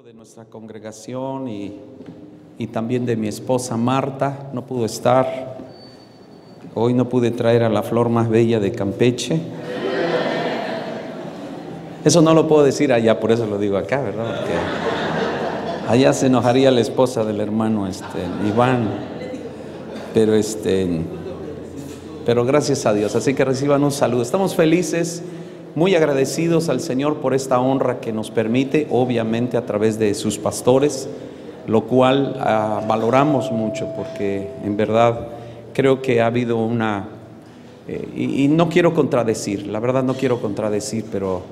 De nuestra congregación y también de mi esposa Marta. No pudo estar. Hoy no pude traer a la flor más bella de Campeche. Eso no lo puedo decir allá, por eso lo digo acá, ¿verdad? Porque allá se enojaría la esposa del hermano Iván. Pero gracias a Dios. Así que reciban un saludo. Estamos felices, muy agradecidos al Señor por esta honra que nos permite, obviamente a través de sus pastores, lo cual valoramos mucho, porque en verdad creo que ha habido y no quiero contradecir, la verdad no quiero contradecir, pero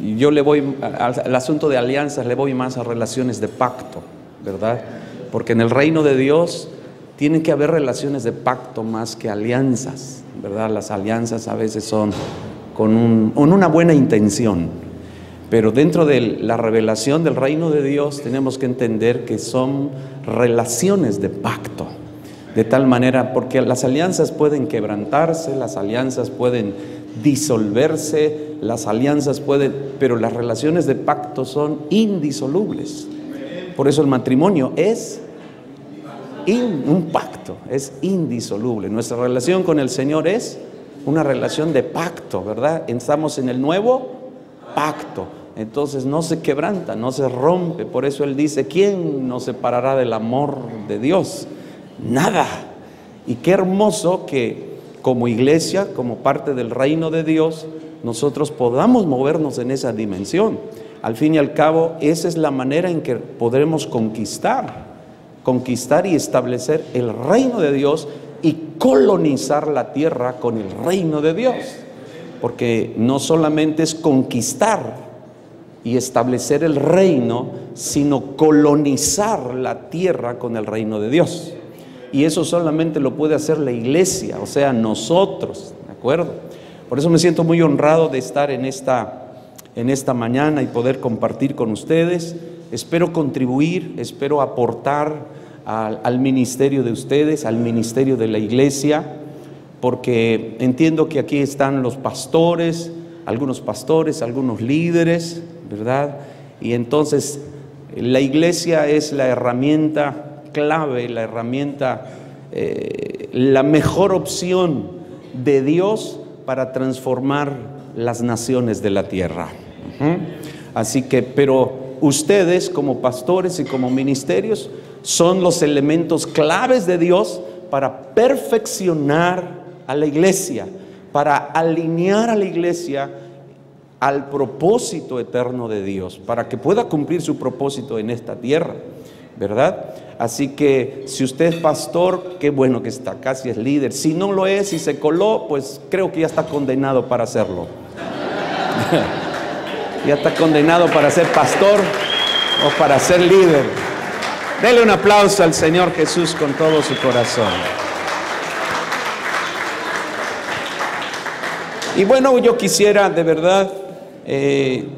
yo le voy al asunto de alianzas, le voy más a relaciones de pacto, ¿verdad? Porque en el reino de Dios tienen que haber relaciones de pacto más que alianzas, ¿verdad? Las alianzas a veces son con una buena intención, pero dentro de la revelación del reino de Dios tenemos que entender que son relaciones de pacto, de tal manera, porque las alianzas pueden quebrantarse, las alianzas pueden disolverse, las alianzas pero las relaciones de pacto son indisolubles. Por eso el matrimonio es un pacto, es indisoluble. Nuestra relación con el Señor es una relación de pacto, ¿verdad? Estamos en el nuevo pacto. Entonces no se quebranta, no se rompe. Por eso Él dice: ¿quién nos separará del amor de Dios? Nada. Y qué hermoso que como iglesia, como parte del reino de Dios, nosotros podamos movernos en esa dimensión. Al fin y al cabo, esa es la manera en que podremos conquistar y establecer el reino de Dios y colonizar la tierra con el reino de Dios, porque no solamente es conquistar y establecer el reino, sino colonizar la tierra con el reino de Dios, y eso solamente lo puede hacer la iglesia, o sea, nosotros, ¿de acuerdo? Por eso me siento muy honrado de estar en esta mañana y poder compartir con ustedes. Espero contribuir, espero aportar al ministerio de ustedes, al ministerio de la iglesia, porque entiendo que aquí están los pastores, algunos líderes, ¿verdad? Y entonces la iglesia es la herramienta clave, la herramienta, la mejor opción de Dios para transformar las naciones de la tierra. Así que, pero ustedes como pastores y como ministerios son los elementos claves de Dios para perfeccionar a la iglesia, para alinear a la iglesia al propósito eterno de Dios, para que pueda cumplir su propósito en esta tierra, ¿verdad? Así que si usted es pastor, qué bueno que está acá, si es líder. Si no lo es, si se coló, pues creo que ya está condenado para hacerlo. Ya está condenado para ser pastor o para ser líder. Dele un aplauso al Señor Jesús con todo su corazón. Y bueno, yo quisiera de verdad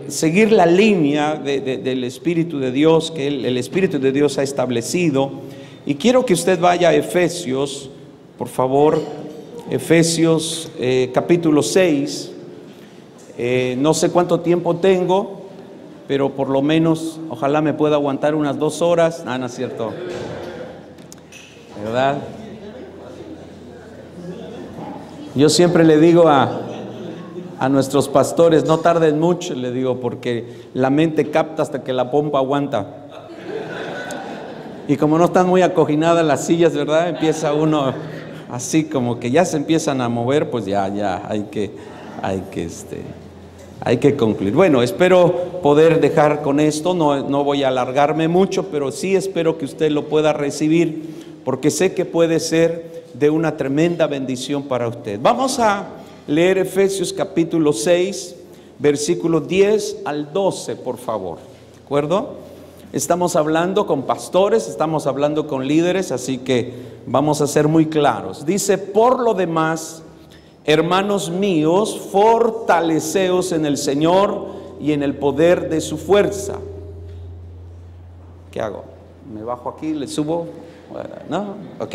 seguir la línea del Espíritu de Dios, que el Espíritu de Dios ha establecido. Y quiero que usted vaya a Efesios, por favor, Efesios capítulo 6. No sé cuánto tiempo tengo, pero por lo menos ojalá me pueda aguantar unas 2 horas. No es cierto, ¿verdad? Yo siempre le digo a nuestros pastores: no tarden mucho, le digo, porque la mente capta hasta que la pompa aguanta. Y como no están muy acoginadas las sillas, ¿verdad? Empieza uno así como que ya se empiezan a mover, pues ya hay que concluir. Bueno, espero poder dejar con esto, no voy a alargarme mucho, pero sí espero que usted lo pueda recibir, porque sé que puede ser de una tremenda bendición para usted. Vamos a leer Efesios capítulo 6, versículos 10 al 12, por favor, ¿de acuerdo? Estamos hablando con pastores, estamos hablando con líderes, así que vamos a ser muy claros. Dice: por lo demás, hermanos míos, fortaleceos en el Señor y en el poder de su fuerza. ¿Qué hago? ¿Me bajo aquí? ¿Le subo? ¿No? Ok.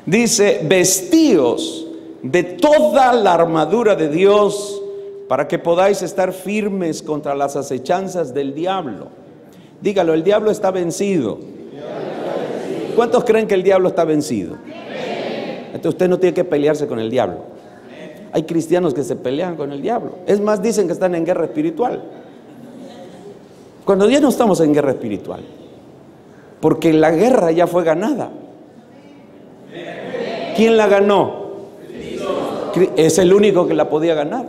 Dice: vestíos de toda la armadura de Dios para que podáis estar firmes contra las acechanzas del diablo. Dígalo, el diablo está vencido. ¿Cuántos creen que el diablo está vencido? Entonces usted no tiene que pelearse con el diablo. Hay cristianos que se pelean con el diablo. Es más, dicen que están en guerra espiritual, cuando ya no estamos en guerra espiritual, porque la guerra ya fue ganada. ¿Quién la ganó? Es el único que la podía ganar.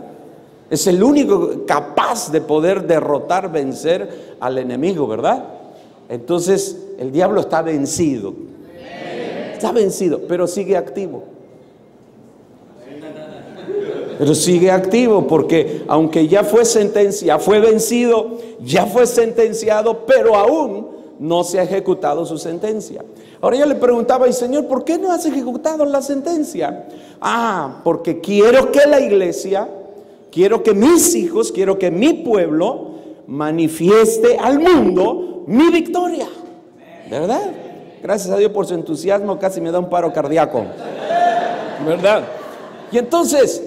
Es el único capaz de poder derrotar, vencer al enemigo, ¿verdad? Entonces el diablo está vencido. Está vencido, pero sigue activo. Pero sigue activo, porque aunque ya fue sentencia, fue vencido, ya fue sentenciado, pero aún no se ha ejecutado su sentencia. Ahora yo le preguntaba, y Señor, ¿por qué no has ejecutado la sentencia? Porque quiero que la iglesia, quiero que mis hijos, quiero que mi pueblo manifieste al mundo mi victoria, ¿verdad? Gracias a Dios por su entusiasmo, casi me da un paro cardíaco, ¿verdad? Y entonces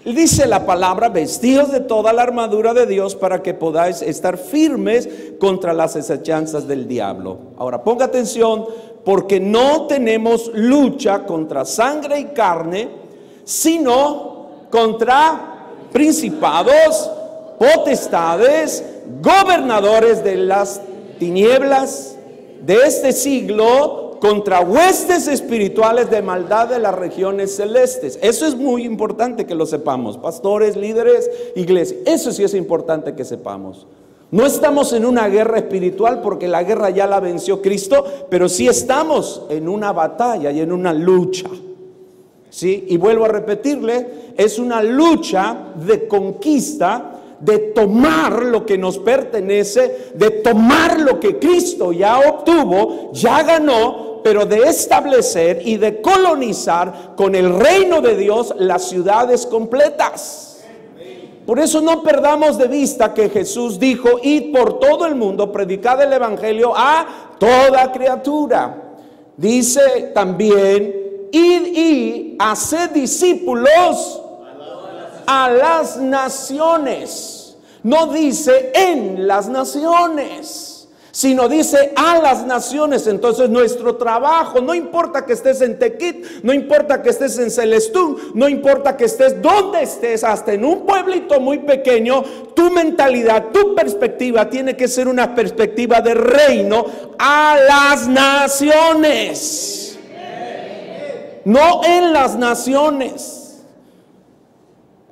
dice la palabra, vestidos de toda la armadura de Dios para que podáis estar firmes contra las acechanzas del diablo. Ahora ponga atención, porque no tenemos lucha contra sangre y carne, sino contra principados, potestades, gobernadores de las tinieblas de este siglo, contra huestes espirituales de maldad de las regiones celestes. Eso es muy importante que lo sepamos, pastores, líderes, iglesia. Eso sí es importante que sepamos. No estamos en una guerra espiritual, porque la guerra ya la venció Cristo, pero sí estamos en una batalla y en una lucha, ¿sí? Y vuelvo a repetirle, es una lucha de conquista, de tomar lo que nos pertenece, de tomar lo que Cristo ya obtuvo, ya ganó, pero de establecer y de colonizar con el reino de Dios las ciudades completas. Por eso no perdamos de vista que Jesús dijo: id por todo el mundo, predicad el evangelio a toda criatura. Dice también: id y haced discípulos a las naciones. No dice en las naciones, sino dice a las naciones. Entonces nuestro trabajo, no importa que estés en Tequit, no importa que estés en Celestún, no importa que estés donde estés, hasta en un pueblito muy pequeño, tu mentalidad, tu perspectiva tiene que ser una perspectiva de reino a las naciones, no en las naciones.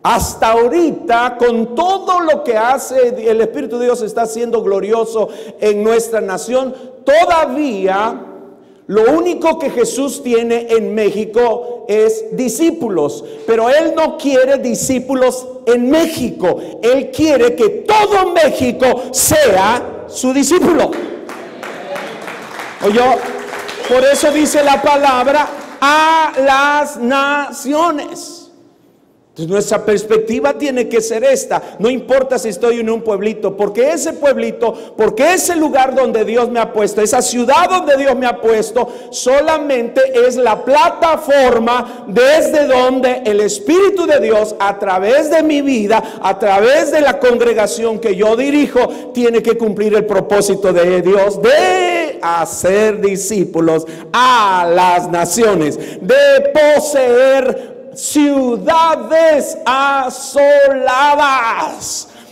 Hasta ahorita, con todo lo que hace el Espíritu de Dios, está siendo glorioso en nuestra nación. Todavía lo único que Jesús tiene en México es discípulos, pero Él no quiere discípulos en México. Él quiere que todo México sea su discípulo. Oye, por eso dice la palabra a las naciones. Entonces nuestra perspectiva tiene que ser esta. No importa si estoy en un pueblito, porque ese pueblito, porque ese lugar donde Dios me ha puesto, esa ciudad donde Dios me ha puesto, solamente es la plataforma desde donde el Espíritu de Dios, a través de mi vida, a través de la congregación que yo dirijo, tiene que cumplir el propósito de Dios de hacer discípulos a las naciones, de poseer ciudades asoladas.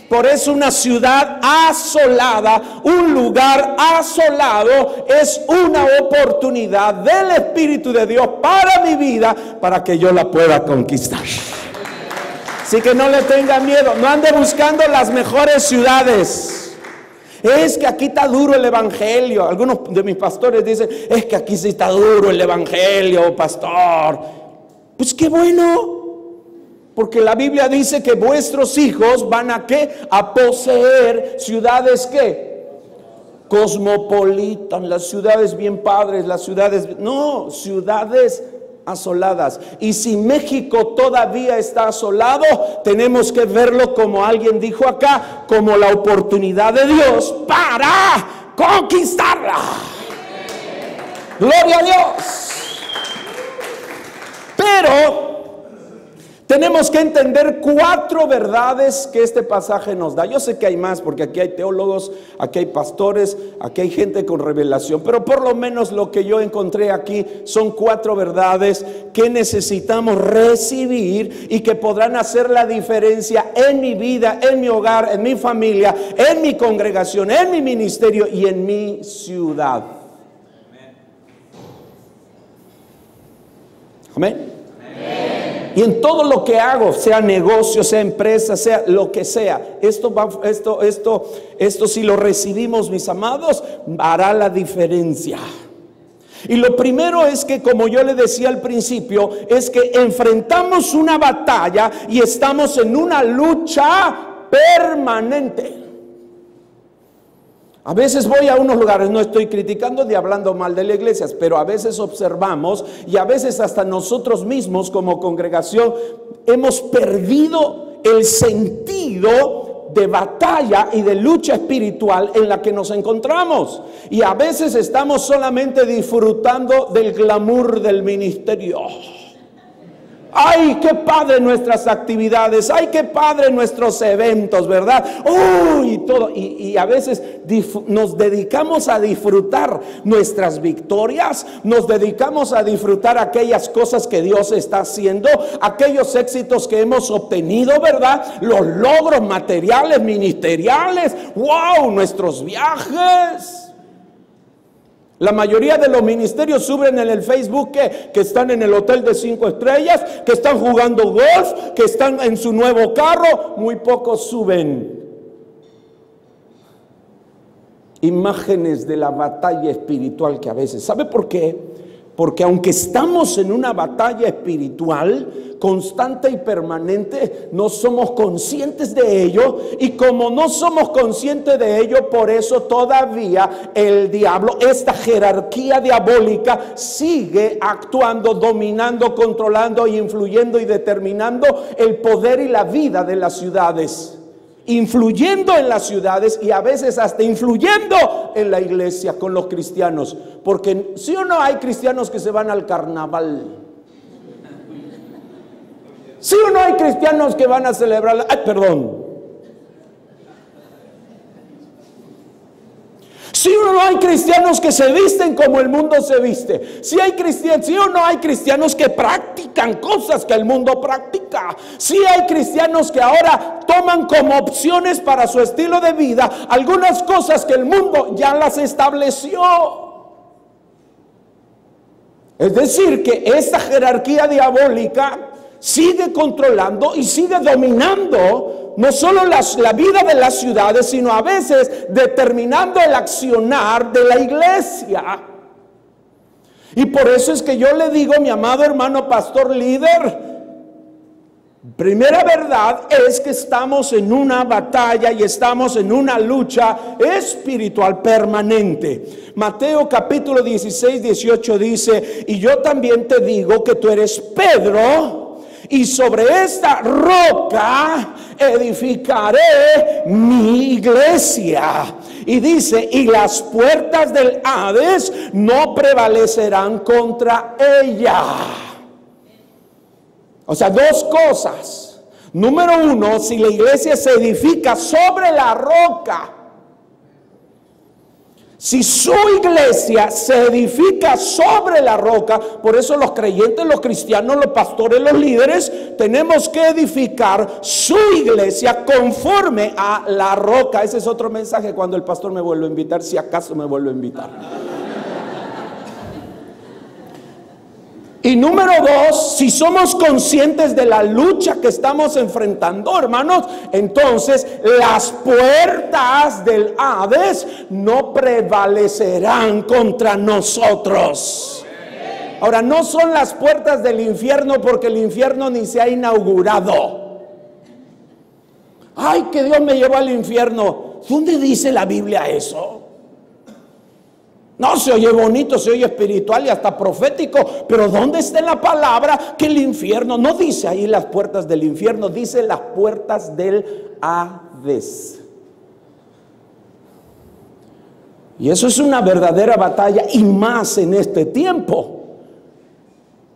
Por eso una ciudad asolada, un lugar asolado, es una oportunidad del Espíritu de Dios para mi vida, para que yo la pueda conquistar. Así que no le tenga miedo, no ande buscando las mejores ciudades. Es que aquí está duro el evangelio. Algunos de mis pastores dicen: es que aquí sí está duro el evangelio, pastor. Pues qué bueno, porque la Biblia dice que vuestros hijos van a ¿qué? A poseer ciudades ¿qué? Cosmopolitas, las ciudades bien padres, las ciudades, no, ciudades asoladas. Y si México todavía está asolado, tenemos que verlo, como alguien dijo acá, como la oportunidad de Dios para conquistarla. Gloria a Dios. Pero Tenemos que entender 4 verdades que este pasaje nos da. Yo sé que hay más, porque aquí hay teólogos, aquí hay pastores, aquí hay gente con revelación, pero por lo menos lo que yo encontré aquí son 4 verdades que necesitamos recibir y que podrán hacer la diferencia en mi vida, en mi hogar, en mi familia, en mi congregación, en mi ministerio y en mi ciudad. Amén. Y en todo lo que hago, sea negocio, sea empresa, sea lo que sea, esto si lo recibimos, mis amados, hará la diferencia. Y lo primero es que, como yo le decía al principio, es que enfrentamos una batalla y estamos en una lucha permanente. A veces voy a unos lugares, no estoy criticando ni hablando mal de las iglesias, pero a veces observamos y a veces hasta nosotros mismos como congregación hemos perdido el sentido de batalla y de lucha espiritual en la que nos encontramos. Y a veces estamos solamente disfrutando del glamour del ministerio. Ay, qué padre nuestras actividades, ay, qué padre nuestros eventos, ¿verdad? Y todo, y a veces nos dedicamos a disfrutar nuestras victorias, nos dedicamos a disfrutar aquellas cosas que Dios está haciendo, aquellos éxitos que hemos obtenido, ¿verdad? Los logros materiales, ministeriales, wow, nuestros viajes. La mayoría de los ministerios suben en el Facebook que están en el hotel de 5 estrellas, que están jugando golf, que están en su nuevo carro. Muy pocos suben imágenes de la batalla espiritual que a veces. ¿Sabe por qué? Porque aunque estamos en una batalla espiritual constante y permanente, no somos conscientes de ello. Y como no somos conscientes de ello, por eso todavía el diablo, esta jerarquía diabólica, sigue actuando, dominando, controlando, influyendo y determinando el poder y la vida de las ciudades. Influyendo en las ciudades y a veces hasta influyendo en la iglesia con los cristianos. Porque ¿sí o no hay cristianos que se van al carnaval? ¿Sí o no hay cristianos que van a celebrar? ¿Sí o no hay cristianos que se visten como el mundo se viste? ¿Sí o no hay cristianos que practican cosas que el mundo practica? ¿Sí hay cristianos que ahora toman como opciones para su estilo de vida algunas cosas que el mundo ya las estableció? Es decir, que esta jerarquía diabólica sigue controlando y sigue dominando no solo la vida de las ciudades, sino a veces determinando el accionar de la iglesia. Y por eso es que yo le digo, mi amado hermano pastor líder, primera verdad es que estamos en una batalla y estamos en una lucha espiritual permanente. Mateo capítulo 16, 18 dice: y yo también te digo que tú eres Pedro, y sobre esta roca edificaré mi iglesia. Y dice: y las puertas del Hades no prevalecerán contra ella. O sea, 2 cosas. Número 1, si la iglesia se edifica sobre la roca, si su iglesia se edifica sobre la roca, por eso los creyentes, los cristianos, los pastores, los líderes, tenemos que edificar su iglesia conforme a la roca. Ese es otro mensaje cuando el pastor me vuelve a invitar, si acaso me vuelve a invitar. Y número 2, si somos conscientes de la lucha que estamos enfrentando, hermanos, entonces las puertas del Hades no prevalecerán contra nosotros. Ahora, no son las puertas del infierno, porque el infierno ni se ha inaugurado. Ay, que Dios me llevó al infierno. ¿Dónde dice la Biblia eso? No, se oye bonito, se oye espiritual y hasta profético, pero ¿dónde está en la palabra que el infierno? No dice ahí las puertas del infierno, dice las puertas del Hades. Y eso es una verdadera batalla, y más en este tiempo.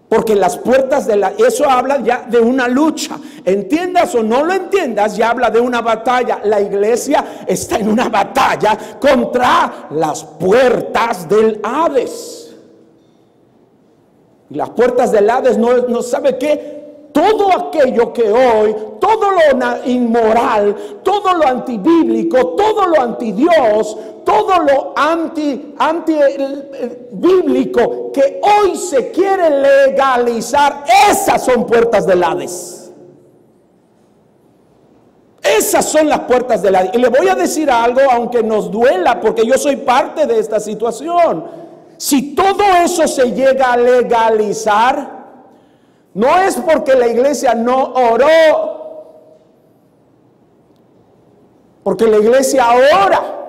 Porque las puertas eso habla ya de una lucha. Entiendas o no lo entiendas, ya habla de una batalla. La iglesia está en una batalla contra las puertas del Hades. Y las puertas del Hades no sabe qué. Todo aquello que hoy, todo lo inmoral, todo lo antibíblico, todo lo antidios, todo lo antibíblico que hoy se quiere legalizar, esas son puertas del Hades. Esas son las puertas del Hades. Y le voy a decir algo, aunque nos duela, porque yo soy parte de esta situación. Si todo eso se llega a legalizar, no es porque la iglesia no oró, porque la iglesia ora.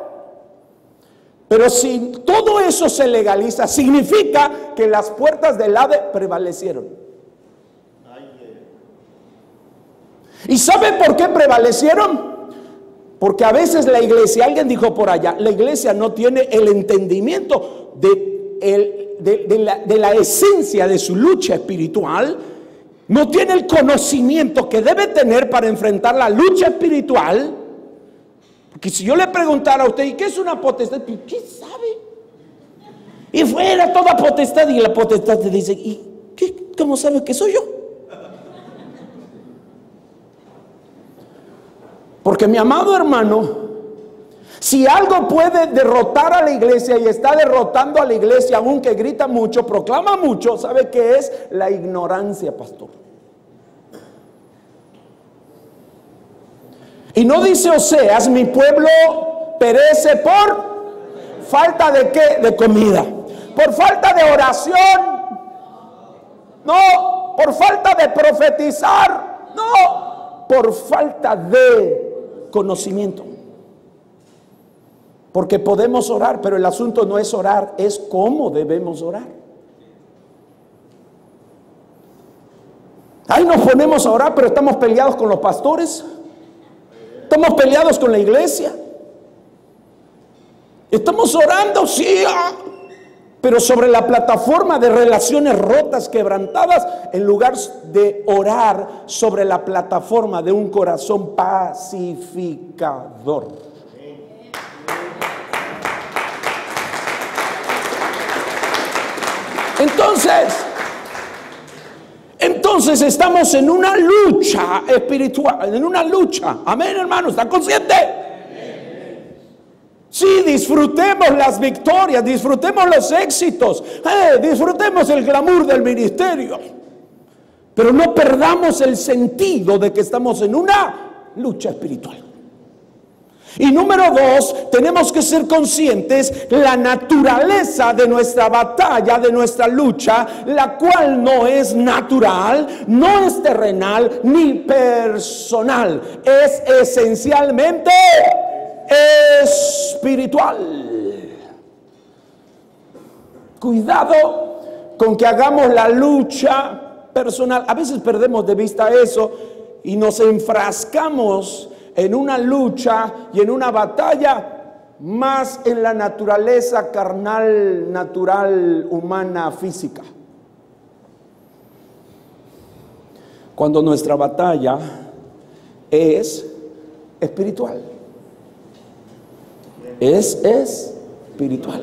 Pero si todo eso se legaliza, significa que las puertas del Hades prevalecieron. ¿Y sabe por qué prevalecieron? Porque a veces la iglesia, alguien dijo por allá, la iglesia no tiene el entendimiento de la esencia de su lucha espiritual. No tiene el conocimiento que debe tener para enfrentar la lucha espiritual. Porque si yo le preguntara a usted, ¿y qué es una potestad? ¿Qué sabe? Y fuera toda potestad, y la potestad te dice, ¿y cómo sabe que soy yo? Porque mi amado hermano, si algo puede derrotar a la iglesia y está derrotando a la iglesia, aunque grita mucho, proclama mucho, ¿sabe qué es? La ignorancia, pastor. Y no dice Oseas, mi pueblo perece por falta de ¿qué? De comida. Por falta de oración. No, por falta de profetizar. No, por falta de conocimiento. Porque podemos orar, pero el asunto no es orar, es cómo debemos orar. Ahí nos ponemos a orar, pero estamos peleados con los pastores. Estamos peleados con la iglesia. Estamos orando, sí, pero sobre la plataforma de relaciones rotas, quebrantadas, en lugar de orar sobre la plataforma de un corazón pacificador. Entonces estamos en una lucha espiritual, en una lucha. Amén, hermano, ¿está consciente? Sí, disfrutemos las victorias, disfrutemos los éxitos, disfrutemos el glamour del ministerio, pero no perdamos el sentido de que estamos en una lucha espiritual. Y número 2, tenemos que ser conscientes la naturaleza de nuestra batalla, de nuestra lucha, la cual no es natural, no es terrenal ni personal, es esencialmente espiritual. Cuidado con que hagamos la lucha personal. A veces perdemos de vista eso y nos enfrascamos en una lucha y en una batalla más en la naturaleza carnal, natural, humana, física. Cuando nuestra batalla es espiritual. Es espiritual.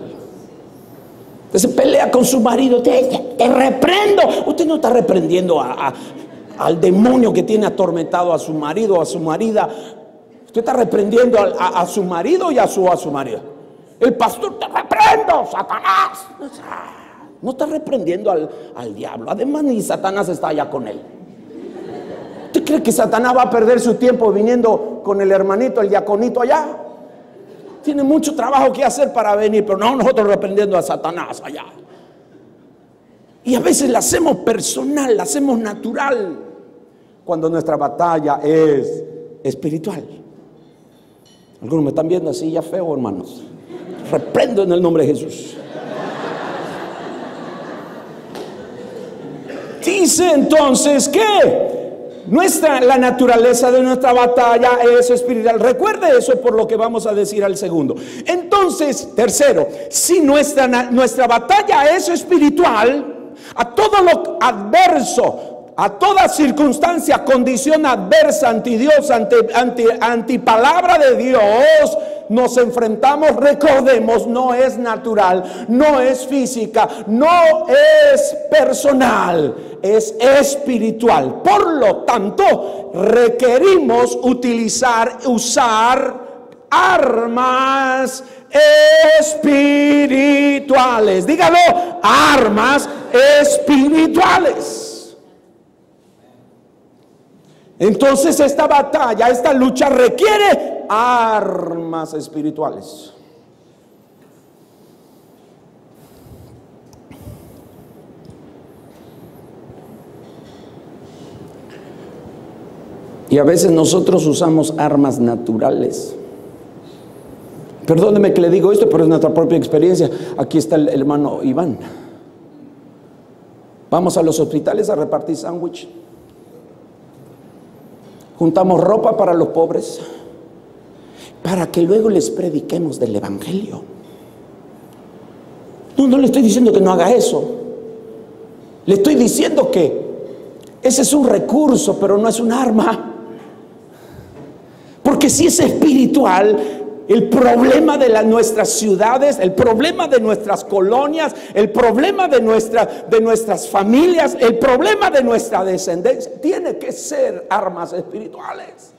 Usted se pelea con su marido, te reprendo. Usted no está reprendiendo al demonio que tiene atormentado a su marido o a su marida. Usted está reprendiendo a su marido y a su marido. El pastor, te reprendo, Satanás. No está reprendiendo al diablo. Además, ni Satanás está allá con él. ¿Usted cree que Satanás va a perder su tiempo viniendo con el hermanito, el diaconito allá? Tiene mucho trabajo que hacer para venir, pero no nosotros reprendiendo a Satanás allá. Y a veces la hacemos personal, la hacemos natural, cuando nuestra batalla es espiritual. Algunos me están viendo así ya feo, hermanos. Reprendo en el nombre de Jesús. Dice entonces que la naturaleza de nuestra batalla es espiritual. Recuerde eso por lo que vamos a decir al segundo. Entonces, tercero, si nuestra batalla es espiritual, a todo lo adverso, a toda circunstancia, condición adversa ante Dios, ante palabra de Dios, nos enfrentamos. Recordemos, no es natural, no es física, no es personal, es espiritual. Por lo tanto, requerimos usar armas espirituales. Dígalo, armas espirituales. Entonces esta batalla, esta lucha requiere armas espirituales. Y a veces nosotros usamos armas naturales. Perdóneme que le digo esto, pero es nuestra propia experiencia. Aquí está el hermano Iván. Vamos a los hospitales a repartir sándwich. Juntamos ropa para los pobres, para que luego les prediquemos del evangelio. No le estoy diciendo que no haga eso. Le estoy diciendo que ese es un recurso, pero no es un arma. Porque si es espiritual, el problema de nuestras ciudades, el problema de nuestras colonias, el problema de nuestras familias, el problema de nuestra descendencia, tiene que ser armas espirituales.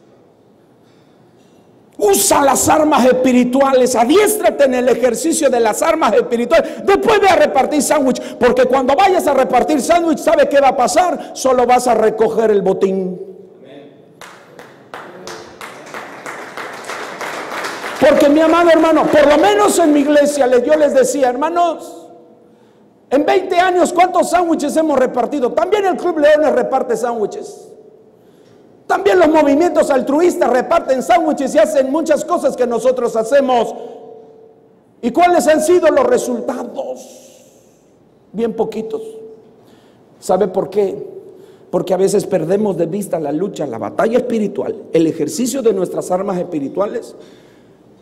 Usa las armas espirituales, adiéstrate en el ejercicio de las armas espirituales. Después ve a repartir sándwich, porque cuando vayas a repartir sándwich, ¿sabe qué va a pasar? Solo vas a recoger el botín. Porque mi amado hermano, por lo menos en mi iglesia yo les decía, hermanos, en 20 años ¿cuántos sándwiches hemos repartido? También el Club Leones reparte sándwiches. También los movimientos altruistas reparten sándwiches y hacen muchas cosas que nosotros hacemos. ¿Y cuáles han sido los resultados? Bien poquitos. ¿Sabe por qué? Porque a veces perdemos de vista la lucha, la batalla espiritual, el ejercicio de nuestras armas espirituales.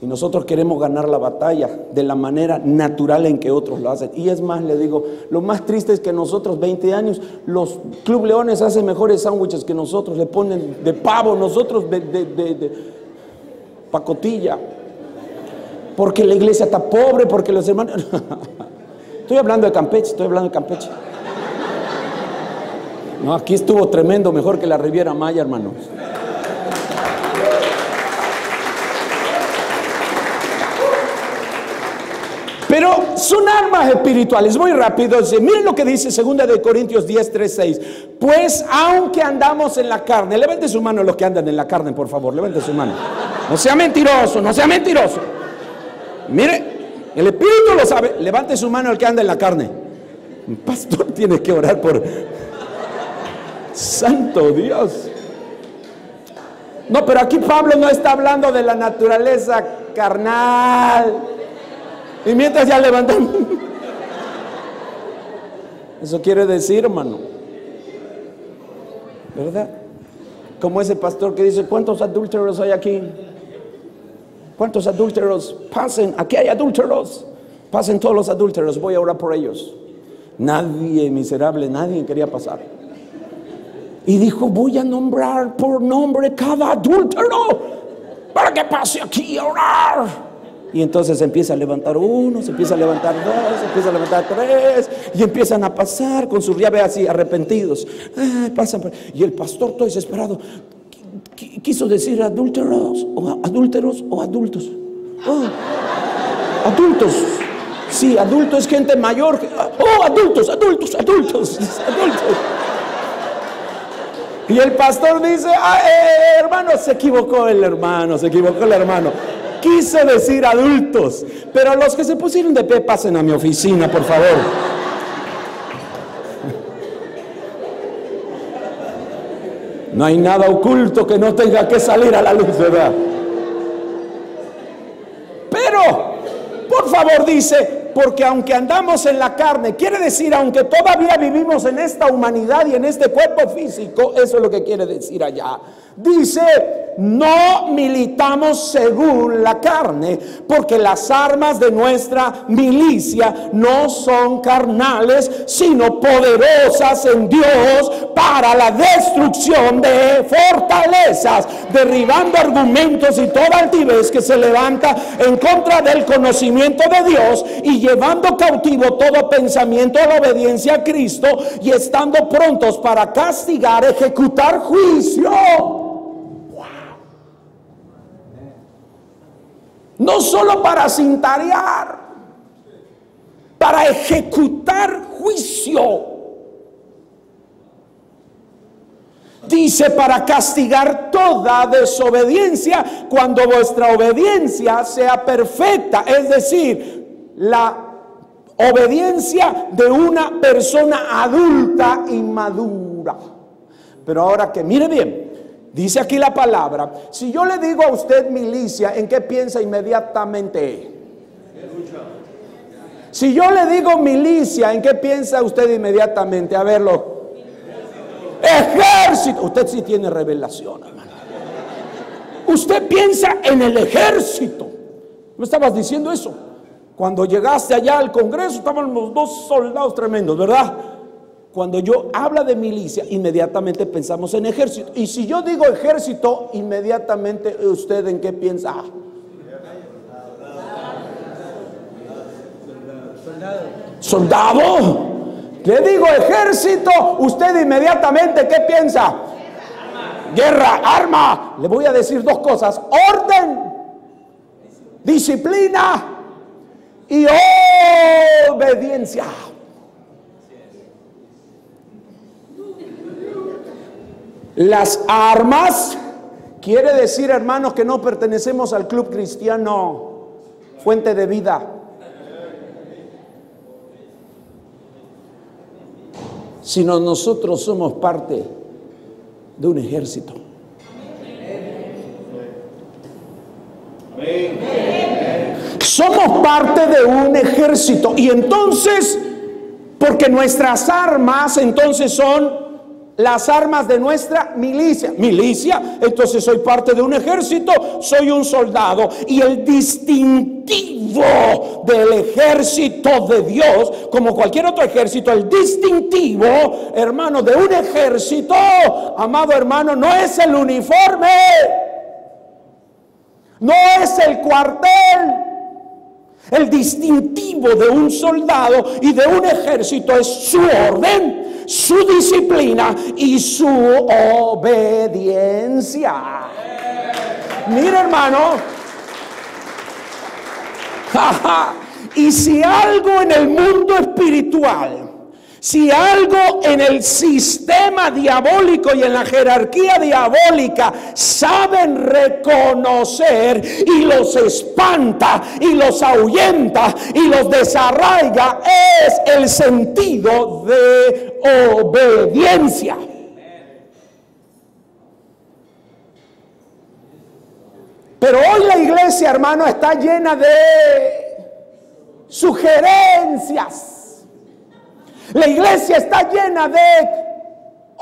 Y nosotros queremos ganar la batalla de la manera natural en que otros lo hacen. Y es más, le digo, lo más triste es que nosotros, 20 años, los Club Leones hacen mejores sándwiches que nosotros. Le ponen de pavo, nosotros de pacotilla. Porque la iglesia está pobre, porque los hermanos... Estoy hablando de Campeche. No, aquí estuvo tremendo, mejor que la Riviera Maya, hermanos. Pero son armas espirituales. Muy rápido. Miren lo que dice 2 de Corintios 10, 3, 6. Pues aunque andamos en la carne. Levante su mano los que andan en la carne, por favor. Levante su mano. No sea mentiroso, no sea mentiroso. Mire, el Espíritu lo sabe. Levante su mano el que anda en la carne. Un pastor tiene que orar por... Santo Dios. No, pero aquí Pablo no está hablando de la naturaleza carnal. Y mientras ya levantan. Eso quiere decir, hermano, ¿verdad? Como ese pastor que dice, ¿cuántos adúlteros hay aquí? ¿Cuántos adúlteros? Pasen, aquí hay adúlteros. Pasen todos los adúlteros, voy a orar por ellos. Nadie, miserable, nadie quería pasar. Y dijo, voy a nombrar por nombre cada adúltero para que pase aquí a orar. Y entonces se empieza a levantar uno, se empieza a levantar dos, se empieza a levantar tres, y empiezan a pasar con su llave así, arrepentidos. Pasan, y el pastor todo desesperado quiso decir adúlteros o adultos. Oh, adultos. Sí, adulto es gente mayor. Oh, adultos. Y el pastor dice, hermano, se equivocó el hermano. Quise decir adultos. Pero los que se pusieron de pie, pasen a mi oficina, por favor. No hay nada oculto que no tenga que salir a la luz, ¿verdad? Pero, por favor, dice, porque aunque andamos en la carne, quiere decir, aunque todavía vivimos en esta humanidad y en este cuerpo físico, eso es lo que quiere decir allá. Dice, no militamos según la carne, porque las armas de nuestra milicia no son carnales, sino poderosas en Dios para la destrucción de fortalezas, derribando argumentos y toda altivez que se levanta en contra del conocimiento de Dios, y llevando cautivo todo pensamiento a la obediencia a Cristo, y estando prontos para castigar, ejecutar juicio. No solo para cintarear, para ejecutar juicio. Dice, para castigar toda desobediencia cuando vuestra obediencia sea perfecta. Es decir, la obediencia de una persona adulta y madura. Pero ahora que mire bien, dice aquí la palabra, si yo le digo a usted milicia, ¿en qué piensa inmediatamente? Si yo le digo milicia, ¿en qué piensa usted inmediatamente? A verlo. Ejército. Usted sí tiene revelación, hermano. Usted piensa en el ejército. ¿Me estabas diciendo eso? Cuando llegaste allá al Congreso estaban los dos soldados tremendos, ¿verdad? Cuando yo hablo de milicia, inmediatamente pensamos en ejército. Y si yo digo ejército, inmediatamente usted ¿en qué piensa? Soldado. Le digo ejército, usted inmediatamente ¿qué piensa? Guerra, arma. Le voy a decir dos cosas: orden, disciplina y obediencia. Las armas quiere decir, hermanos, que no pertenecemos al club cristiano Fuente de Vida, sino nosotros somos parte de un ejército. Somos parte de un ejército, y entonces, porque nuestras armas entonces son las armas de nuestra milicia. Milicia, entonces soy parte de un ejército, soy un soldado. Y el distintivo del ejército de Dios, como cualquier otro ejército, el distintivo, hermano, de un ejército, amado hermano, no es el uniforme, no es el cuartel. El distintivo de un soldado y de un ejército es su orden, su disciplina y su obediencia. Mira, hermano, y si algo en el mundo espiritual, si algo en el sistema diabólico y en la jerarquía diabólica saben reconocer y los espanta y los ahuyenta y los desarraiga, es el sentido de obediencia. Pero hoy la iglesia, hermano, está llena de sugerencias. La iglesia está llena de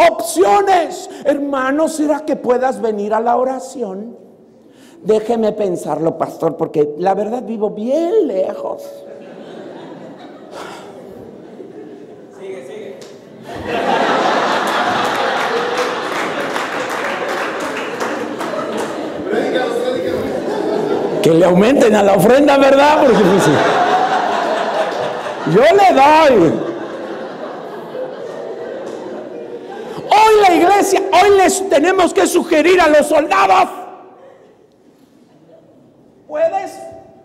opciones. Hermano, ¿será que puedas venir a la oración? Déjeme pensarlo, pastor, porque la verdad vivo bien lejos. Sigue. Que le aumenten a la ofrenda, ¿verdad? Porque pues, yo le doy. Hoy la iglesia, hoy les tenemos que sugerir a los soldados: ¿puedes?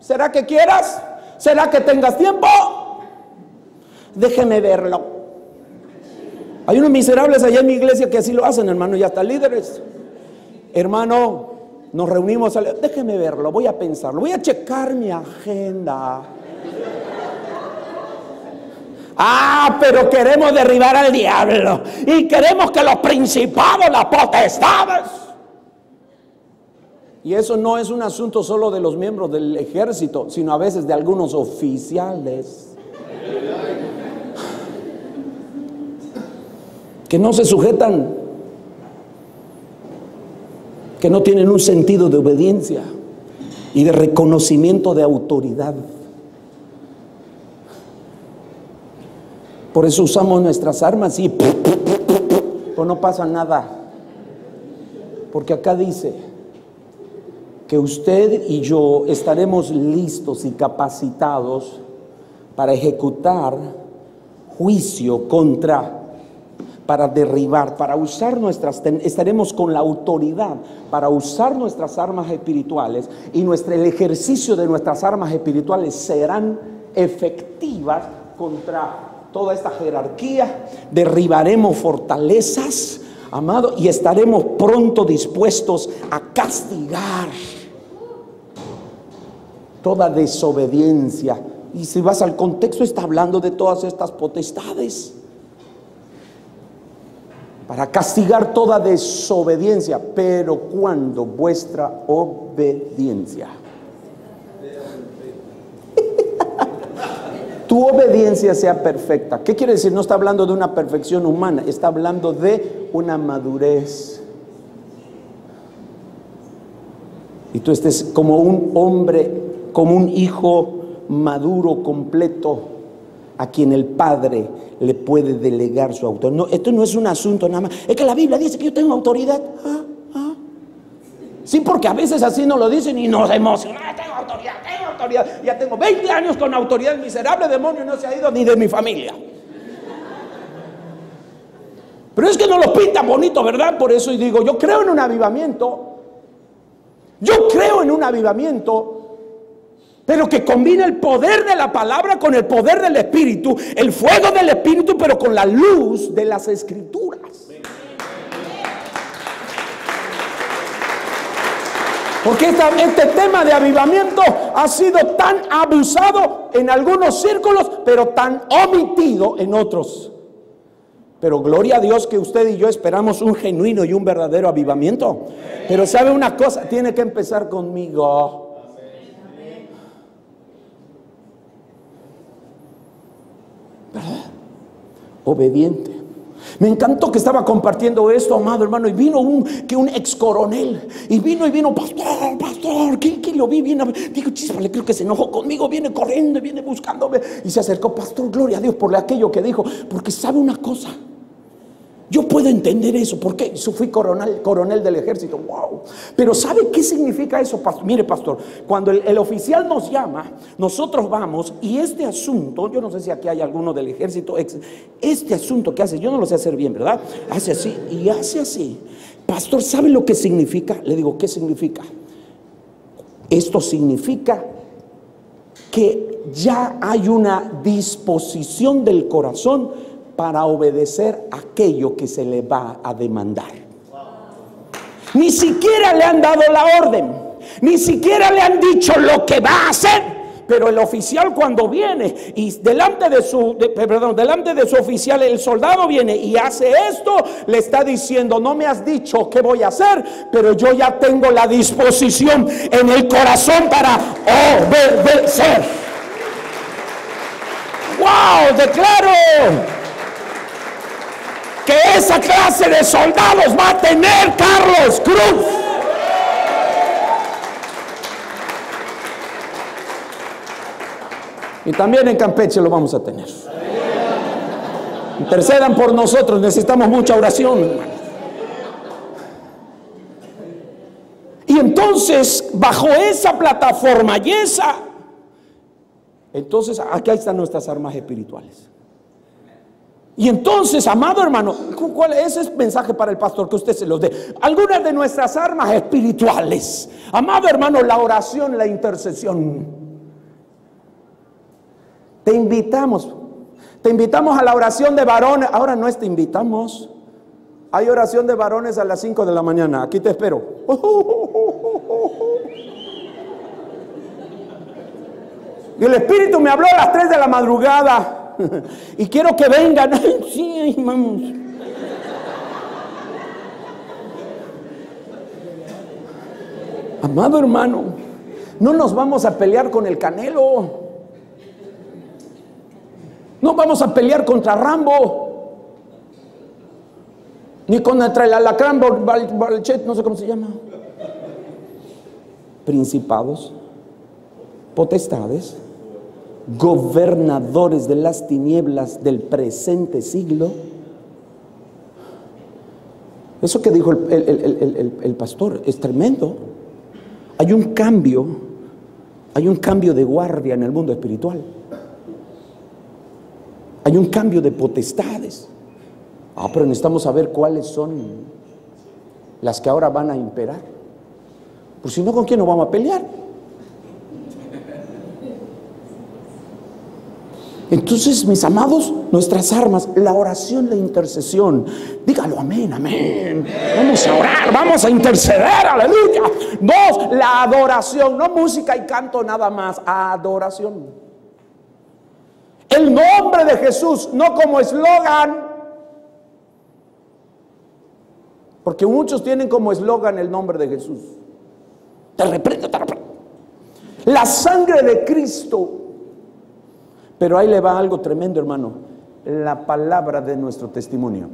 ¿Será que quieras? ¿Será que tengas tiempo? Déjeme verlo. Hay unos miserables allá en mi iglesia que así lo hacen, hermano, y hasta líderes. Hermano, nos reunimos, déjeme verlo, voy a pensarlo, voy a checar mi agenda. Pero queremos derribar al diablo y queremos que los principados, las potestades. Y eso no es un asunto solo de los miembros del ejército, sino a veces de algunos oficiales que no se sujetan, que no tienen un sentido de obediencia y de reconocimiento de autoridad. Por eso usamos nuestras armas y pues no pasa nada. Porque acá dice que usted y yo estaremos listos y capacitados para ejecutar juicio para derribar, para usar estaremos con la autoridad para usar nuestras armas espirituales, y el ejercicio de nuestras armas espirituales serán efectivas contra toda esta jerarquía. Derribaremos fortalezas, amado, y estaremos pronto dispuestos a castigar toda desobediencia. Y si vas al contexto, está hablando de todas estas potestades, para castigar toda desobediencia. Pero cuando vuestra obediencia, tu obediencia sea perfecta. ¿Qué quiere decir? No está hablando de una perfección humana, está hablando de una madurez. Y tú estés como un hombre, como un hijo maduro, completo, a quien el Padre le puede delegar su autoridad. No, esto no es un asunto nada más. Es que la Biblia dice que yo tengo autoridad. Sí, porque a veces así nos lo dicen y nos emocionamos. Tengo autoridad. Ya tengo 20 años con autoridad. El miserable demonio no se ha ido ni de mi familia. Pero es que no lo pintan bonito, ¿verdad? Por eso digo, yo creo en un avivamiento. Yo creo en un avivamiento, pero que combina el poder de la palabra con el poder del Espíritu, el fuego del Espíritu, pero con la luz de las Escrituras. Porque este tema de avivamiento ha sido tan abusado en algunos círculos, pero tan omitido en otros. Pero gloria a Dios que usted y yo esperamos un genuino y un verdadero avivamiento. Pero sabe una cosa, tiene que empezar conmigo. ¿Verdad? Obediente. Me encantó que estaba compartiendo esto, amado hermano, y vino un ex coronel, y vino, pastor, que lo vi, viene, digo, chispale, creo que se enojó conmigo, viene corriendo, viene buscándome, y se acercó, pastor, gloria a Dios por aquello que dijo, porque sabe una cosa, yo puedo entender eso, porque yo fui coronel del ejército, wow. Pero ¿sabe qué significa eso, pastor? Mire, pastor, cuando el oficial nos llama, nosotros vamos, y este asunto, yo no sé si aquí hay alguno del ejército, este asunto que hace, yo no lo sé hacer bien, ¿verdad? Hace así y hace así. Pastor, ¿sabe lo que significa? Le digo, ¿qué significa? Esto significa que ya hay una disposición del corazón para obedecer aquello que se le va a demandar. Ni siquiera le han dado la orden, ni siquiera le han dicho lo que va a hacer, pero el oficial cuando viene y delante de su oficial, el soldado viene y hace esto, le está diciendo, no me has dicho qué voy a hacer, pero yo ya tengo la disposición en el corazón para obedecer. ¡Wow! Declaro que esa clase de soldados va a tener Carlos Cruz. Y también en Campeche lo vamos a tener. Intercedan por nosotros, necesitamos mucha oración, hermano. Y entonces, bajo esa plataforma y entonces aquí están nuestras armas espirituales. Y entonces, amado hermano, ¿cuál es ese mensaje para el pastor? Que usted se los dé. Algunas de nuestras armas espirituales, amado hermano, la oración, la intercesión. Te invitamos a la oración de varones. Ahora no te invitamos. Hay oración de varones a las 5 de la mañana. Aquí te espero. Y el Espíritu me habló a las 3 de la madrugada. Y quiero que vengan. Sí, vamos. Amado hermano, no nos vamos a pelear con el Canelo. No vamos a pelear contra Rambo, ni contra el alacrán Balchet, no sé cómo se llama. principados, potestades, gobernadores de las tinieblas del presente siglo. Eso que dijo el pastor es tremendo. Hay un cambio de guardia en el mundo espiritual. Hay un cambio de potestades. Pero necesitamos saber cuáles son las que ahora van a imperar. Por si no, ¿con quién nos vamos a pelear? Entonces, mis amados, nuestras armas, la oración, la intercesión. Dígalo, amén, amén. Vamos a orar, vamos a interceder, aleluya. 2, la adoración, no música y canto nada más, adoración. El nombre de Jesús, no como eslogan, porque muchos tienen como eslogan el nombre de Jesús. Te reprendo, te reprendo. La sangre de Cristo. Pero ahí le va algo tremendo, hermano. La palabra de nuestro testimonio.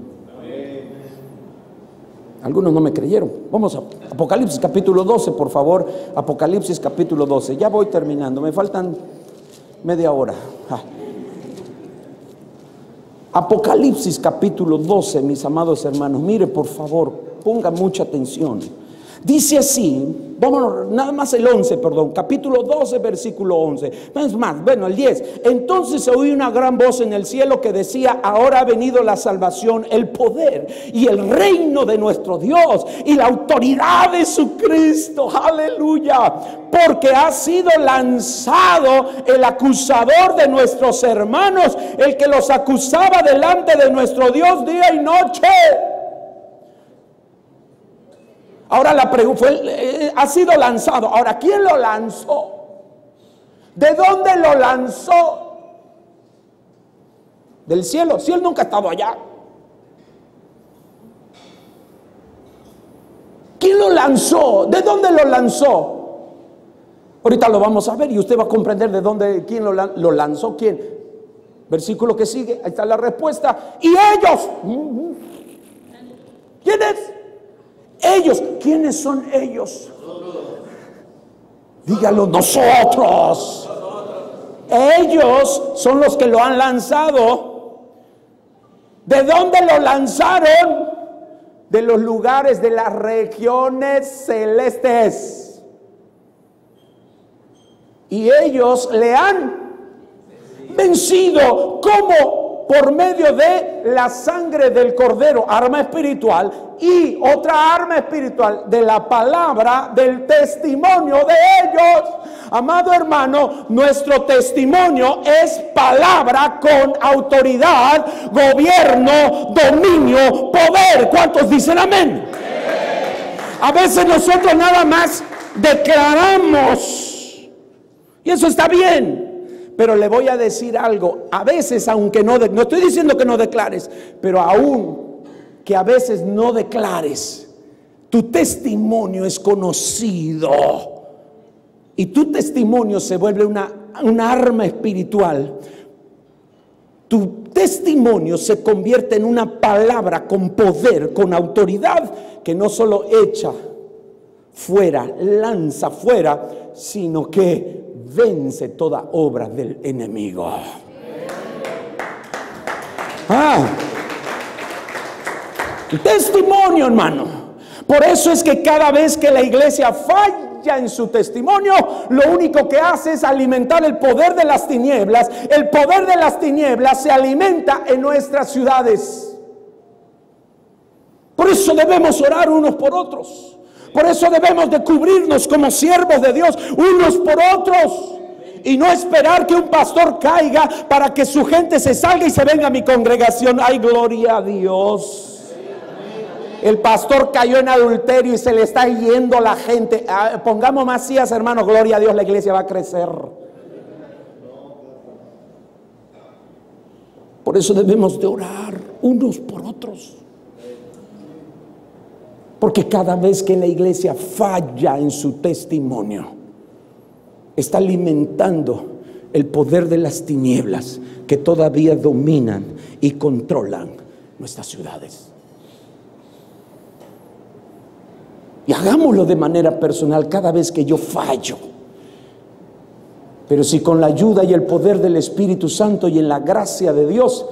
Algunos no me creyeron. Vamos a Apocalipsis capítulo 12, por favor. Apocalipsis capítulo 12. Ya voy terminando. Me faltan media hora. Apocalipsis capítulo 12, mis amados hermanos. Mire, por favor, ponga mucha atención. Dice así, vámonos, nada más el 11, perdón, capítulo 12, versículo 11. Es más, bueno, el 10. Entonces se oí una gran voz en el cielo que decía: ahora ha venido la salvación, el poder y el reino de nuestro Dios y la autoridad de su Cristo. Aleluya. Porque ha sido lanzado el acusador de nuestros hermanos, el que los acusaba delante de nuestro Dios día y noche. Ahora la pregunta ha sido lanzado. Ahora, ¿quién lo lanzó? ¿De dónde lo lanzó? Del cielo. Si él nunca ha estado allá. ¿Quién lo lanzó? ¿De dónde lo lanzó? Ahorita lo vamos a ver y usted va a comprender de dónde, quién lo lanzó, quién. Versículo que sigue, ahí está la respuesta. Y ellos. ¿Quién es? Ellos, ¿quiénes son ellos? Dígalo, nosotros. Ellos son los que lo han lanzado. ¿De dónde lo lanzaron? De los lugares de las regiones celestes. Y ellos le han vencido. ¿Cómo? Por medio de la sangre del Cordero, arma espiritual, y otra arma espiritual de la palabra del testimonio de ellos. Amado hermano, nuestro testimonio es palabra con autoridad, gobierno, dominio, poder. ¿Cuántos dicen amén? A veces nosotros nada más declaramos, y eso está bien. Pero le voy a decir algo, a veces, aunque no estoy diciendo que no declares, pero aún que a veces no declares, tu testimonio es conocido y tu testimonio se vuelve una arma espiritual. Tu testimonio se convierte en una palabra con poder, con autoridad, que no solo echa fuera, lanza fuera, sino que vence toda obra del enemigo. Testimonio, hermano. Por eso es que cada vez que la iglesia falla en su testimonio, lo único que hace es alimentar el poder de las tinieblas. El poder de las tinieblas se alimenta en nuestras ciudades. Por eso debemos orar unos por otros. Por eso debemos de cubrirnos como siervos de Dios unos por otros. Y no esperar que un pastor caiga para que su gente se salga y se venga a mi congregación. ¡Ay, gloria a Dios! El pastor cayó en adulterio y se le está yendo la gente. Pongamos más sillas, hermanos. Gloria a Dios, la iglesia va a crecer. Por eso debemos de orar unos por otros. Porque cada vez que la iglesia falla en su testimonio, está alimentando el poder de las tinieblas que todavía dominan y controlan nuestras ciudades. Y hagámoslo de manera personal cada vez que yo fallo. Pero si con la ayuda y el poder del Espíritu Santo y en la gracia de Dios,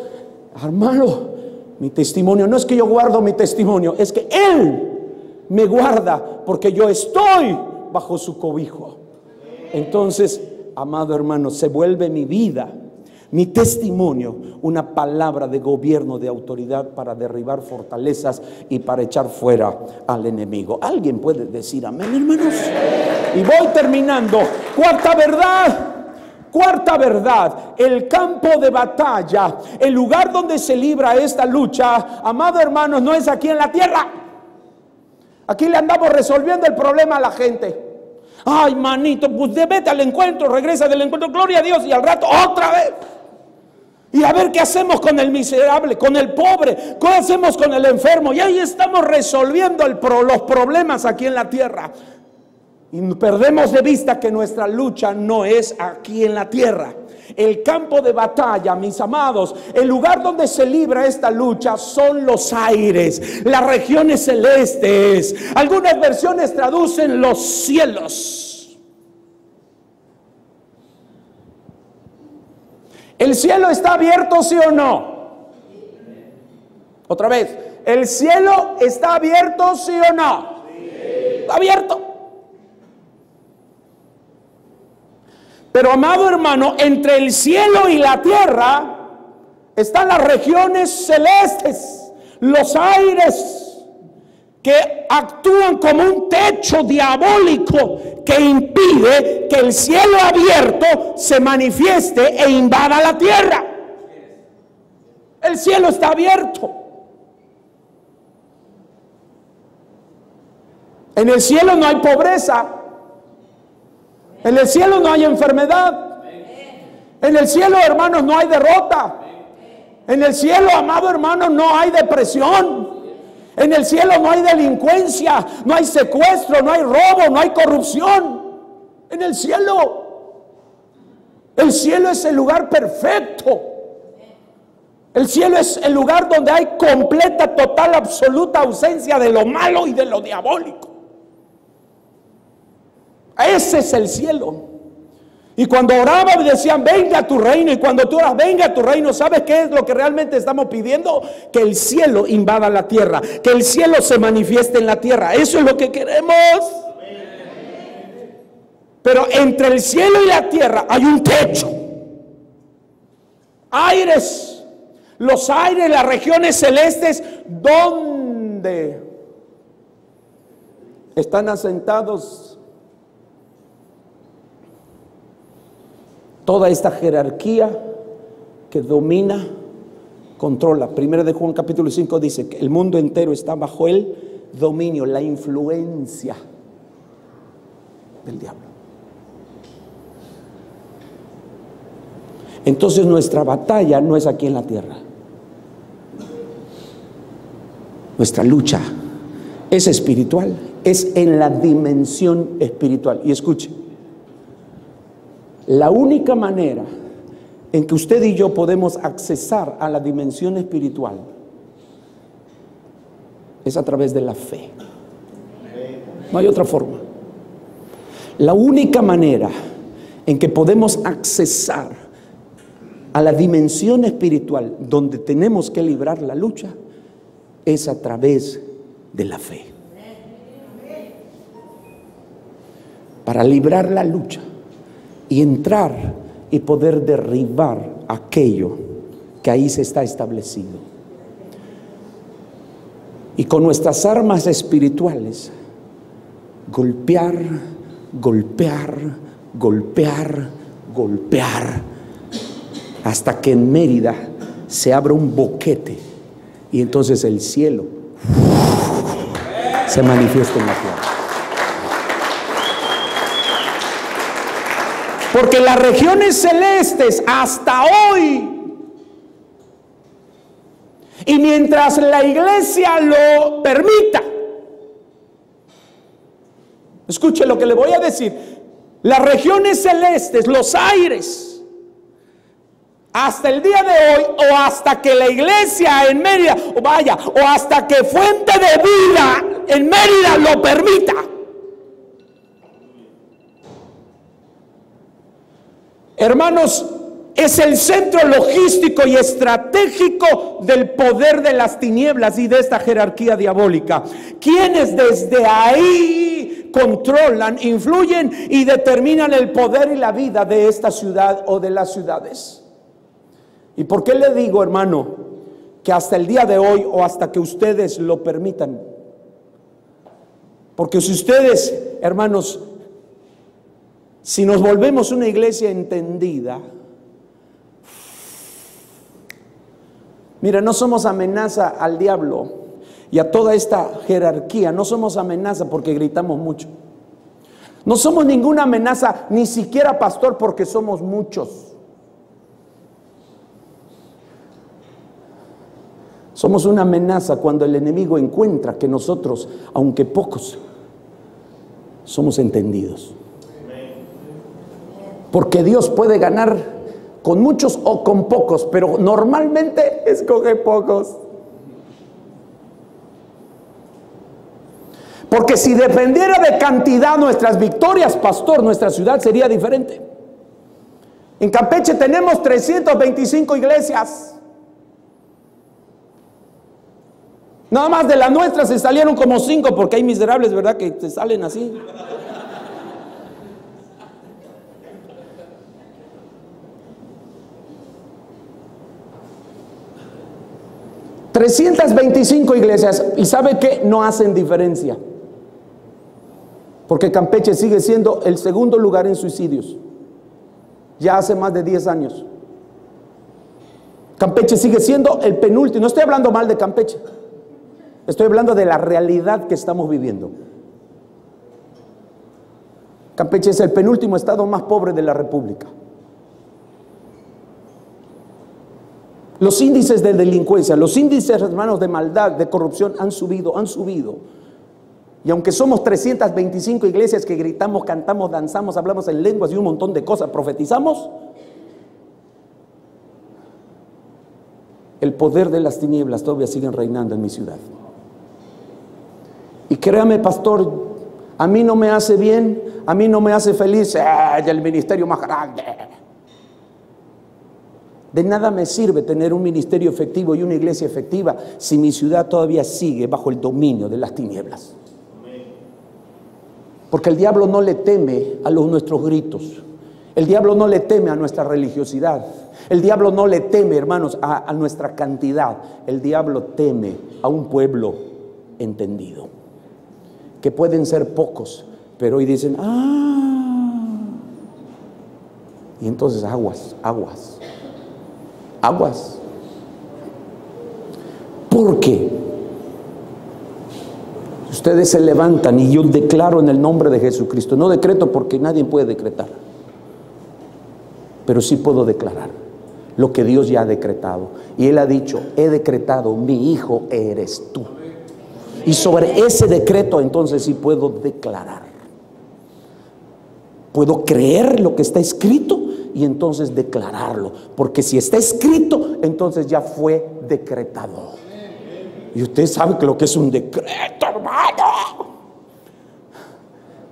hermano, mi testimonio, no es que yo guardo mi testimonio, es que Él me guarda porque yo estoy bajo su cobijo. Entonces, amado hermano, se vuelve mi vida, mi testimonio, una palabra de gobierno, de autoridad para derribar fortalezas y para echar fuera al enemigo. ¿Alguien puede decir amén, hermanos? Y voy terminando. Cuarta verdad, el campo de batalla, el lugar donde se libra esta lucha, amado hermanos, no es aquí en la tierra. Aquí le andamos resolviendo el problema a la gente. Ay, manito, pues vete al encuentro, regresa del encuentro, gloria a Dios, y al rato otra vez. Y a ver qué hacemos con el miserable, con el pobre, qué hacemos con el enfermo. Y ahí estamos resolviendo los problemas aquí en la tierra. Y perdemos de vista que nuestra lucha no es aquí en la tierra. El campo de batalla, mis amados, el lugar donde se libra esta lucha son los aires, las regiones celestes. Algunas versiones traducen los cielos. ¿El cielo está abierto, sí o no? Otra vez, ¿el cielo está abierto, sí o no? Está abierto. Pero, amado hermano, entre el cielo y la tierra están las regiones celestes, los aires, que actúan como un techo diabólico que impide que el cielo abierto se manifieste e invada la tierra. El cielo está abierto. En el cielo no hay pobreza. En el cielo no hay enfermedad. En el cielo, hermanos, no hay derrota. En el cielo, amado hermano, no hay depresión. En el cielo no hay delincuencia, no hay secuestro, no hay robo, no hay corrupción. En el cielo es el lugar perfecto. El cielo es el lugar donde hay completa, total, absoluta ausencia de lo malo y de lo diabólico. Ese es el cielo. Y cuando oraban decían, venga a tu reino. Y cuando tú oras, venga a tu reino, ¿sabes qué es lo que realmente estamos pidiendo? Que el cielo invada la tierra, que el cielo se manifieste en la tierra. Eso es lo que queremos. Pero entre el cielo y la tierra hay un techo. Aires. Los aires, las regiones celestes, donde están asentados toda esta jerarquía que domina, controla. Primera de Juan capítulo 5 dice que el mundo entero está bajo el dominio, la influencia del diablo. Entonces nuestra batalla no es aquí en la tierra. Nuestra lucha es espiritual, es en la dimensión espiritual. Y escuche, la única manera en que usted y yo podemos accesar a la dimensión espiritual es a través de la fe. No hay otra forma. La única manera en que podemos accesar a la dimensión espiritual donde tenemos que librar la lucha es a través de la fe. Para librar la lucha y entrar y poder derribar aquello que ahí se está establecido. Y con nuestras armas espirituales, golpear, golpear, golpear, golpear, hasta que en Mérida se abra un boquete y entonces el cielo se manifiesta en la tierra. Porque las regiones celestes hasta hoy, y mientras la iglesia lo permita, escuche lo que le voy a decir, las regiones celestes, los aires, hasta el día de hoy, o hasta que la iglesia en Mérida, o hasta que Fuente de Vida en Mérida lo permita. Hermanos, es el centro logístico y estratégico del poder de las tinieblas y de esta jerarquía diabólica, quienes desde ahí controlan, influyen y determinan el poder y la vida de esta ciudad o de las ciudades. ¿Y por qué le digo, hermano, que hasta el día de hoy o hasta que ustedes lo permitan? Porque si ustedes, hermanos, si nos volvemos una iglesia entendida, mira, no somos amenaza al diablo y a toda esta jerarquía, no somos amenaza porque gritamos mucho. No somos ninguna amenaza, ni siquiera, pastor, porque somos muchos. Somos una amenaza cuando el enemigo encuentra que nosotros, aunque pocos, somos entendidos. Porque Dios puede ganar con muchos o con pocos, pero normalmente escoge pocos. Porque si dependiera de cantidad nuestras victorias, pastor, nuestra ciudad sería diferente. En Campeche tenemos 325 iglesias. Nada más de las nuestras se salieron como 5, porque hay miserables, ¿verdad?, que se salen así. ...325 iglesias... ¿Y sabe qué? No hacen diferencia. Porque Campeche sigue siendo el segundo lugar en suicidios. Ya hace más de 10 años. Campeche sigue siendo el penúltimo. No estoy hablando mal de Campeche. Estoy hablando de la realidad que estamos viviendo. Campeche es el penúltimo estado más pobre de la República. Los índices de delincuencia, los índices, hermanos, de maldad, de corrupción han subido. Y aunque somos 325 iglesias que gritamos, cantamos, danzamos, hablamos en lenguas y un montón de cosas, profetizamos, el poder de las tinieblas todavía siguen reinando en mi ciudad. Y créame, pastor, a mí no me hace bien, a mí no me hace feliz el ministerio más grande. De nada me sirve tener un ministerio efectivo y una iglesia efectiva si mi ciudad todavía sigue bajo el dominio de las tinieblas. Porque el diablo no le teme a nuestros gritos. El diablo no le teme a nuestra religiosidad. El diablo no le teme, hermanos, a nuestra cantidad. El diablo teme a un pueblo entendido. Que pueden ser pocos, pero hoy dicen, y entonces aguas. Porque ustedes se levantan y yo declaro en el nombre de Jesucristo. No decreto porque nadie puede decretar, pero sí puedo declarar lo que Dios ya ha decretado. Y Él ha dicho, he decretado, mi hijo eres tú. Y sobre ese decreto entonces sí puedo declarar. Puedo creer lo que está escrito y entonces declararlo. Porque si está escrito, entonces ya fue decretado. Y usted sabe que lo que es un decreto, hermano.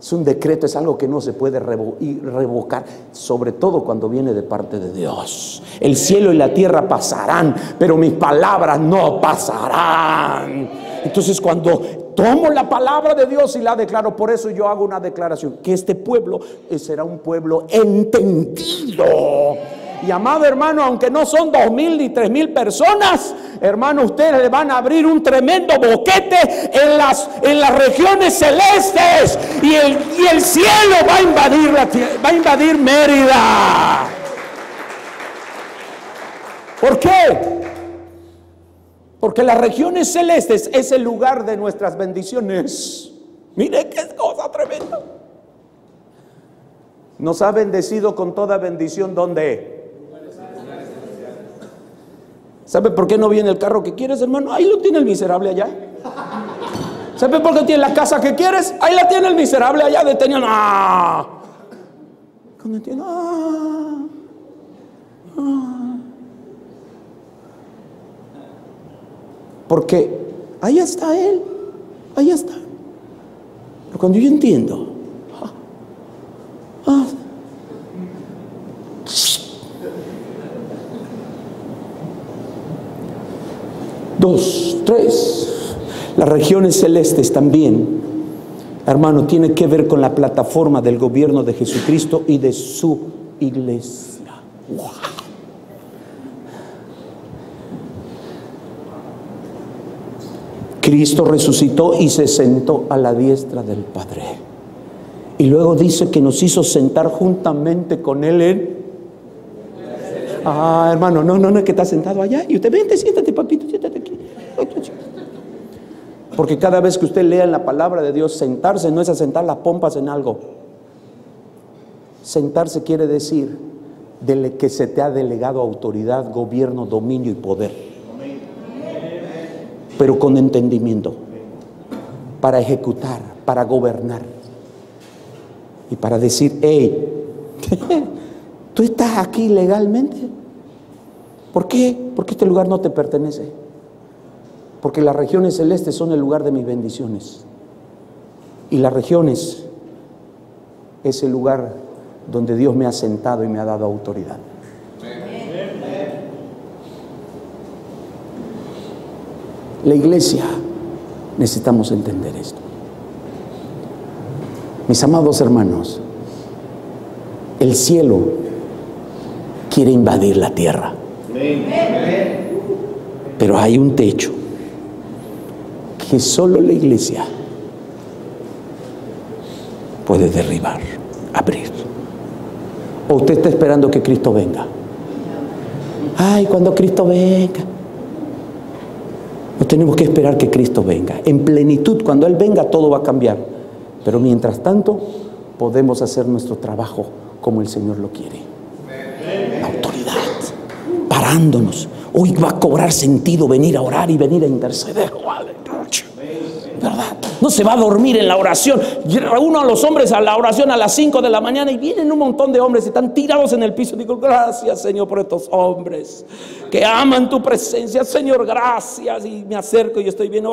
Es un decreto, es algo que no se puede revocar, sobre todo cuando viene de parte de Dios. El cielo y la tierra pasarán, pero mis palabras no pasarán. Entonces cuando tomo la palabra de Dios y la declaro, por eso yo hago una declaración, que este pueblo será un pueblo entendido. Y amado hermano, aunque no son 2,000 ni 3,000 personas, hermano, ustedes le van a abrir un tremendo boquete en las regiones celestes, y el cielo va a invadir Mérida. ¿Por qué? Porque las regiones celestes es el lugar de nuestras bendiciones. Mire qué cosa tremenda. Nos ha bendecido con toda bendición. ¿Dónde? ¿Sabe por qué no viene el carro que quieres, hermano? Ahí lo tiene el miserable allá. ¿Sabe por qué tiene la casa que quieres? Ahí la tiene el miserable allá detenido. Porque ahí está Él, ahí está. Pero cuando yo entiendo, 2, 3, las regiones celestes también, hermano, tiene que ver con la plataforma del gobierno de Jesucristo y de su iglesia. ¡Wow! Cristo resucitó y se sentó a la diestra del Padre. Y luego dice que nos hizo sentar juntamente con Él en... hermano, no es que está sentado allá. Y usted, vente, siéntate, papito, siéntate aquí. Porque cada vez que usted lea en la palabra de Dios, sentarse no es asentar las pompas en algo. Sentarse quiere decir que se te ha delegado autoridad, gobierno, dominio y poder. Pero con entendimiento, para ejecutar, para gobernar y para decir, hey, tú estás aquí legalmente. ¿Por qué? Porque este lugar no te pertenece. Porque las regiones celestes son el lugar de mis bendiciones. Y las regiones es el lugar donde Dios me ha sentado y me ha dado autoridad. La iglesia, necesitamos entender esto. Mis amados hermanos, el cielo quiere invadir la tierra. Pero hay un techo que solo la iglesia puede derribar, abrir. ¿O usted está esperando que Cristo venga? Ay, cuando Cristo venga. No tenemos que esperar que Cristo venga. En plenitud, cuando Él venga, todo va a cambiar. Pero mientras tanto, podemos hacer nuestro trabajo como el Señor lo quiere. La autoridad, parándonos. Hoy va a cobrar sentido venir a orar y venir a interceder. ¿Verdad? No se va a dormir en la oración. Reúno a los hombres a la oración a las 5 de la mañana y vienen un montón de hombres y están tirados en el piso. Digo, gracias, Señor, por estos hombres que aman tu presencia. Señor, gracias. Y me acerco y estoy bien.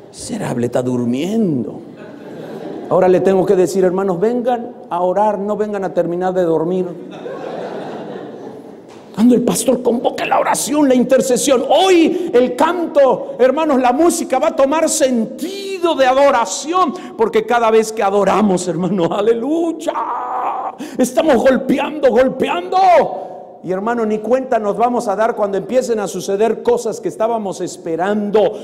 Miserable, está durmiendo. Ahora le tengo que decir, hermanos, vengan a orar, no vengan a terminar de dormir. Cuando el pastor convoca la oración, la intercesión, hoy el canto, hermanos, la música va a tomar sentido de adoración, porque cada vez que adoramos, hermano, aleluya, estamos golpeando. Y hermano, ni cuenta nos vamos a dar cuando empiecen a suceder cosas que estábamos esperando,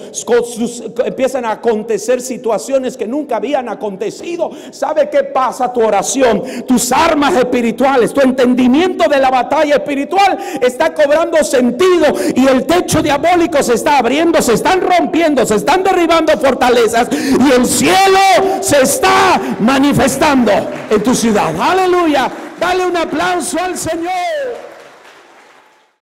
empiezan a acontecer situaciones que nunca habían acontecido. ¿Sabe qué pasa? Tu oración, tus armas espirituales, tu entendimiento de la batalla espiritual está cobrando sentido y el techo diabólico se está abriendo, se están rompiendo, se están derribando fortalezas y el cielo se está manifestando en tu ciudad. Aleluya, dale un aplauso al Señor.